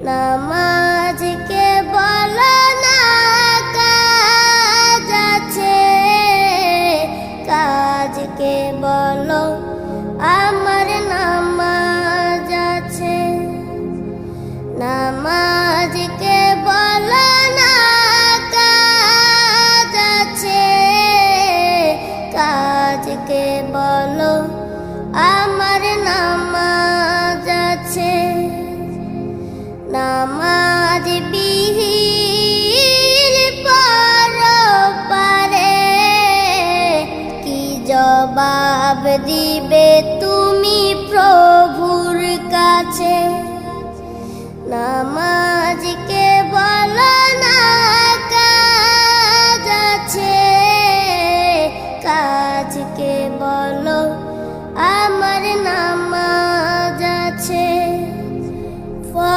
নামাজকে বলো না কাজ আছে, কাজকে বলো আমার নামাজ আছে। নামাজকে বলো না কাজ আছে, কাজকে বলো আমার নামাজ আছে। নামাজ বিহীন পরপারে কি জবাব দিবে তুমি প্রভুর কাছে? নামাজ